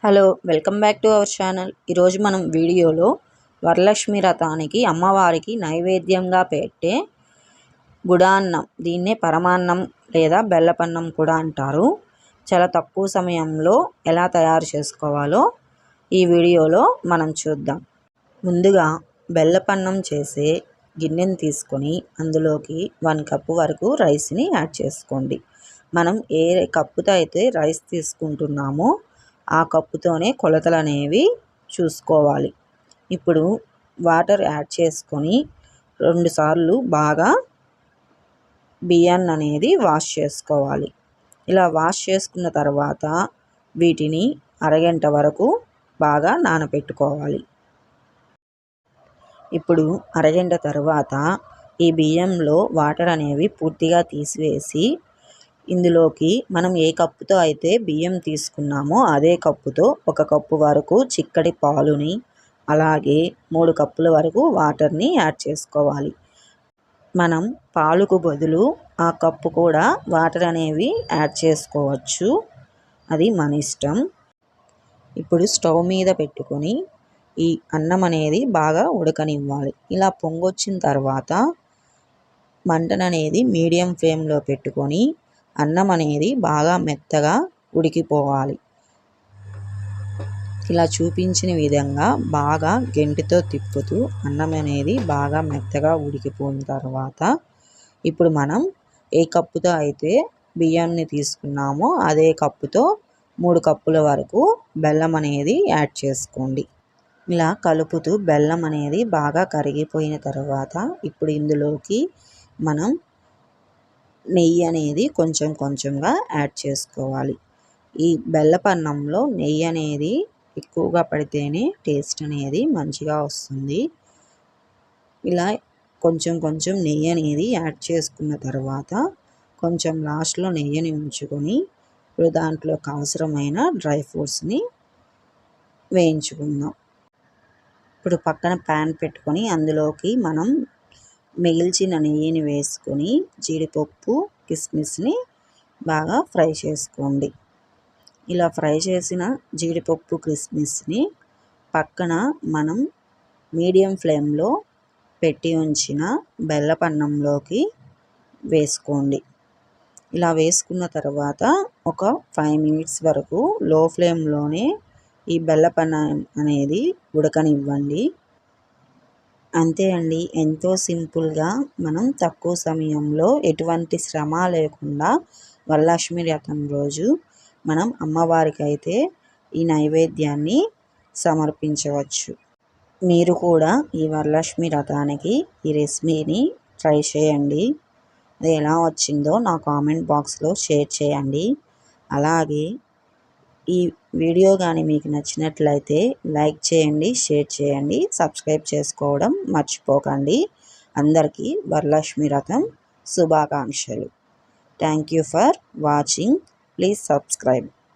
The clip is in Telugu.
Hello, welcome back to our channel. ఈరోజు మనం వీడియోలో వరలక్ష్మి వ్రతానికి అమ్మవారికి నైవేద్యంగా పెట్టే గుడాన్నం, దీన్నే పరమాన్నం లేదా బెల్లపన్నం కూడా అంటారు. చాలా తక్కువ సమయంలో ఎలా తయారు చేసుకోవాలో ఈ వీడియోలో మనం చూద్దాం. ముందుగా బెల్లపన్నం చేసే గిన్నెని తీసుకొని అందులోకి 1 కప్పు వరకు రైస్ని యాడ్ చేసుకోండి. మనం ఏ కప్పుతో అయితే రైస్ తీసుకుంటున్నామో ఆ కప్పుతోనే కొలతలు అనేవి చూసుకోవాలి. ఇప్పుడు వాటర్ యాడ్ చేసుకొని 2 సార్లు బాగా బియ్యాన్ని అనేది వాష్ చేసుకోవాలి. ఇలా వాష్ చేసుకున్న తర్వాత వీటిని అరగంట వరకు బాగా నానబెట్టుకోవాలి. ఇప్పుడు అరగంట తర్వాత ఈ బియ్యంలో వాటర్ అనేవి పూర్తిగా తీసివేసి ఇందులోకి మనం ఏ కప్పుతో అయితే బియ్యం తీసుకున్నామో అదే కప్పుతో 1 కప్పు వరకు చిక్కటి పాలుని, అలాగే 3 కప్పుల వరకు వాటర్ని యాడ్ చేసుకోవాలి. మనం పాలుకు బదులు ఆ కప్పు కూడా వాటర్ అనేవి యాడ్ చేసుకోవచ్చు, అది మన ఇష్టం. ఇప్పుడు స్టవ్ మీద పెట్టుకొని ఈ అన్నం అనేది బాగా ఉడకనివ్వాలి. ఇలా పొంగొచ్చిన తర్వాత మంటననేది మీడియం ఫ్లేమ్లో పెట్టుకొని అన్నం అనేది బాగా మెత్తగా ఉడికిపోవాలి. ఇలా చూపించిన విధంగా బాగా గెంటితో తిప్పుతూ అన్నం అనేది బాగా మెత్తగా ఉడికిపోయిన తర్వాత ఇప్పుడు మనం ఏ కప్పుతో అయితే బియ్యాన్ని తీసుకున్నామో అదే కప్పుతో 3 కప్పుల వరకు బెల్లం అనేది యాడ్ చేసుకోండి. ఇలా కలుపుతూ బెల్లం అనేది బాగా కరిగిపోయిన తర్వాత ఇప్పుడు ఇందులోకి మనం నెయ్యి అనేది కొంచెం కొంచెంగా యాడ్ చేసుకోవాలి. ఈ బెల్లపన్నంలో నెయ్యి అనేది ఎక్కువగా పడితేనే టేస్ట్ అనేది మంచిగా వస్తుంది. ఇలా కొంచెం కొంచెం నెయ్యి అనేది యాడ్ చేసుకున్న తర్వాత కొంచెం లాస్ట్లో నెయ్యిని ఉంచుకొని ఇప్పుడు దాంట్లోకి అవసరమైన డ్రై ఫ్రూట్స్ని వేయించుకుందాం. ఇప్పుడు పక్కన ప్యాన్ పెట్టుకొని అందులోకి మనం మిగిల్చిన నెయ్యిని వేసుకొని జీడిపప్పు, కిస్మిస్ని బాగా ఫ్రై చేసుకోండి. ఇలా ఫ్రై చేసిన జీడిపప్పు, కిస్మిస్ని పక్కన మనం మీడియం ఫ్లేమ్లో పెట్టి ఉంచిన బెల్లపన్నంలోకి వేసుకోండి. ఇలా వేసుకున్న తర్వాత ఒక 5 మినిట్స్ వరకు లో ఫ్లేమ్లోనే ఈ బెల్లపన్నం అనేది ఉడకనివ్వండి. అంతే అండి, ఎంతో సింపుల్గా మనం తక్కువ సమయంలో ఎటువంటి శ్రమ లేకుండా వరలక్ష్మి వ్రతం రోజు మనం అమ్మవారికి అయితే ఈ నైవేద్యాన్ని సమర్పించవచ్చు. మీరు కూడా ఈ వరలక్ష్మి వ్రతానికి ఈ రెసిపీని ట్రై చేయండి. అది ఎలా వచ్చిందో నా కామెంట్ బాక్స్లో షేర్ చేయండి. అలాగే ఈ వీడియో కానీ మీకు నచ్చినట్లయితే లైక్ చేయండి, షేర్ చేయండి, సబ్స్క్రైబ్ చేసుకోవడం మర్చిపోకండి. అందరికీ వరలక్ష్మి వ్రతం శుభాకాంక్షలు. Thank you for watching. Please subscribe.